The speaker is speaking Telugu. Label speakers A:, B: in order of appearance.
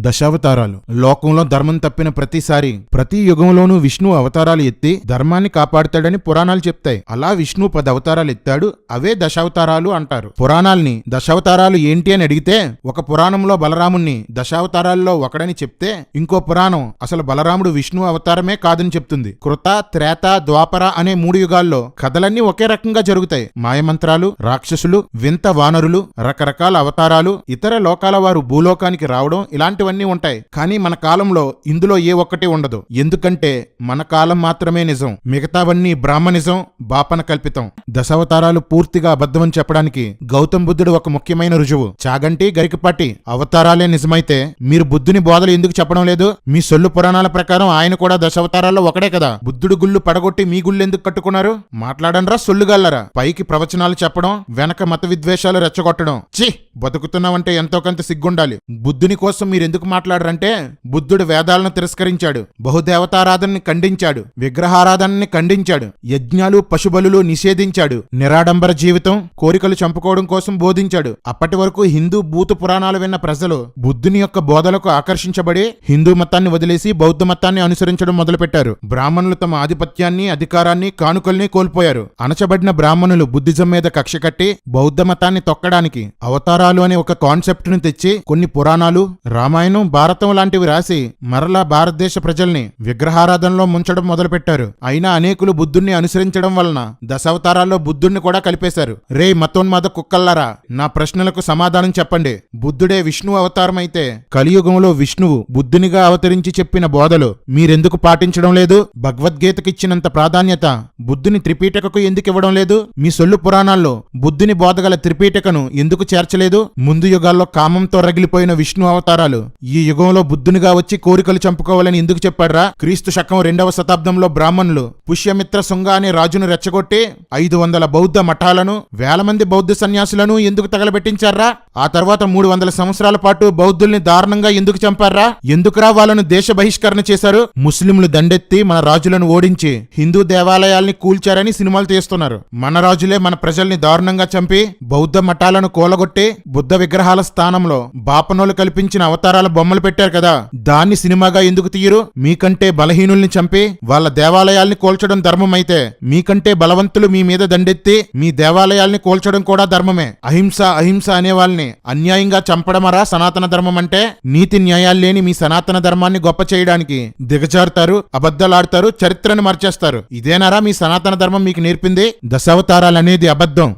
A: దశావతారాలు లోకంలో ధర్మం తప్పిన ప్రతిసారి ప్రతి యుగంలోనూ విష్ణు అవతారాలు ఎత్తి ధర్మాన్ని కాపాడుతాడని పురాణాలు చెప్తాయి. అలా విష్ణు 10 అవతారాలు ఎత్తాడు, అవే దశావతారాలు అంటారు. పురాణాల్ని దశావతారాలు ఏంటి అని అడిగితే ఒక పురాణంలో బలరాముణ్ణి దశావతారాల్లో ఒకడని చెప్తే ఇంకో పురాణం అసలు బలరాముడు విష్ణు అవతారమే కాదని చెప్తుంది. కృత, త్రేత, ద్వాపర అనే 3 యుగాల్లో కథలన్నీ ఒకే రకంగా జరుగుతాయి. మాయమంత్రాలు, రాక్షసులు, వింత వానరులు, రకరకాల అవతారాలు, ఇతర లోకాల వారు భూలోకానికి రావడం ఇలాంటివన్నీ ఉంటాయి. కానీ మన కాలంలో ఇందులో ఏ ఒక్కటి ఉండదు. ఎందుకంటే మన కాలం మాత్రమే నిజం, మిగతావన్నీ బ్రాహ్మణిజం, బాపన కల్పితం. దశావతారాలు పూర్తిగా అబద్ధమని చెప్పడానికి గౌతమ్ బుద్ధుడు ఒక ముఖ్యమైన రుజువు. చాగంటి, గరికపాటి అవతారాలే నిజమైతే మీరు బుద్ధుని బోధలు ఎందుకు చెప్పడం లేదు? మీ సొల్లు పురాణాల ప్రకారం ఆయన కూడా దశావతారాల్లో ఒకడే కదా. బుద్ధుడు గుళ్ళు పడగొట్టి మీ గుళ్ళు ఎందుకు కట్టుకున్నారు? మాట్లాడండ్రా సొల్లుగల్లరా. పైకి ప్రవచనాలు చెప్పడం, వెనక మత విద్వేషాలు రెచ్చగొట్టడం. ఛీ, బతుకుతున్నావంటే ఎంతో కొంత సిగ్గుండాలి. బుద్ధుని కోసం మీరెందుకు మాట్లాడరంటే బుద్ధుడు వేదాలను తిరస్కరించాడు, బహుదేవతారాధనని ఖండించాడు, విగ్రహారాధనని ఖండించాడు, యజ్ఞాలు పశుబలులు నిషేధించాడు, నిరాడంబర జీవితం, కోరికలు చంపుకోవడం కోసం బోధించాడు. అప్పటి వరకు హిందూ భూత పురాణాలు విన్న ప్రజలు బుద్ధుని యొక్క బోధలకు ఆకర్షించబడి హిందూ మతాన్ని వదిలేసి బౌద్ధ మతాన్ని అనుసరించడం మొదలుపెట్టారు. బ్రాహ్మణులు తమ ఆధిపత్యాన్ని, అధికారాన్ని, కానుకల్ని కోల్పోయారు. అణచబడిన బ్రాహ్మణులు బుద్ధిజం మీద కక్ష కట్టి బౌద్ధ మతాన్ని తొక్కడానికి అవతారాలు అనే ఒక కాన్సెప్ట్ ను తెచ్చి కొన్ని పురాణాలు, రామాయణం, భారతం లాంటివి రాసి మరలా భారతదేశ ప్రజల్ని విగ్రహారాధనలో ముంచడం మొదలుపెట్టారు. అయినా అనేకులు బుద్ధుణ్ణి అనుసరించడం వలన దశావతారాల్లో బుద్ధుణ్ణి కూడా కలిపేశారు. రే మతోన్మాద కుక్కల్లారా, నా ప్రశ్నలకు సమాధానం చెప్పండి. బుద్ధుడే విష్ణు అవతారం అయితే కలియుగంలో విష్ణువు బుద్ధునిగా అవతరించి చెప్పిన బోధలు మీరెందుకు పాటించడం లేదు? భగవద్గీతకిచ్చినంత ప్రాధాన్యత బుద్ధుని త్రిపీఠకకు ఎందుకు ఇవ్వడం లేదు? మీ సొల్లు పురాణాల్లో బుద్ధుని బోధగల త్రిపీఠకను ఎందుకు చేర్చలేదు? ముందు యుగాల్లో కామంతో రగిలిపోయిన విష్ణు అవతారాలు ఈ యుగంలో బుద్ధునిగా వచ్చి కోరికలు చంపుకోవాలని ఎందుకు చెప్పాడ్రా? క్రీస్తు శకం 2వ శతాబ్దంలో బ్రాహ్మణులు పుష్యమిత్ర శుంగ అనే రాజును రెచ్చగొట్టి 500 బౌద్ధ మఠాలను, 1000 మంది బౌద్ధ సన్యాసులను ఎందుకు తగలబెట్టించారా? ఆ తర్వాత 300 సంవత్సరాల పాటు బౌద్ధుల్ని దారుణంగా ఎందుకు చంపారా? ఎందుకురా వాళ్ళను దేశ బహిష్కరణ చేశారు? ముస్లింలు దండెత్తి మన రాజులను ఓడించి హిందూ దేవాలయాల్ని కూల్చారని సినిమాలు తీస్తున్నారు. మన రాజులే మన ప్రజల్ని దారుణంగా చంపి బౌద్ధ మఠాలను కూలగొట్టి బుద్ధ విగ్రహాల స్థానంలో బాపనోలు కల్పించిన అవతారాల బొమ్మలు పెట్టారు కదా, దాన్ని సినిమాగా ఎందుకు తీయరు? మీకంటే బలహీనుల్ని చంపి వాళ్ళ దేవాలయాల్ని కూల్చడం ధర్మమైతే మీకంటే బలవంతులు మీ మీద దండెత్తి మీ దేవాలయాల్ని కూల్చడం కూడా ధర్మమే. అహింస అహింస అనే వాళ్ళని అన్యాయంగా చంపడమరా సనాతన ధర్మం అంటే? నీతి న్యాయాలు లేని మీ సనాతన ధర్మాన్ని గొప్ప చేయడానికి దిగజారుతారు, అబద్ధాలాడతారు, చరిత్రను మార్చేస్తారు. ఇదేనారా మీ సనాతన ధర్మం మీకు నేర్పింది? దశావతారాలనేది అబద్ధం.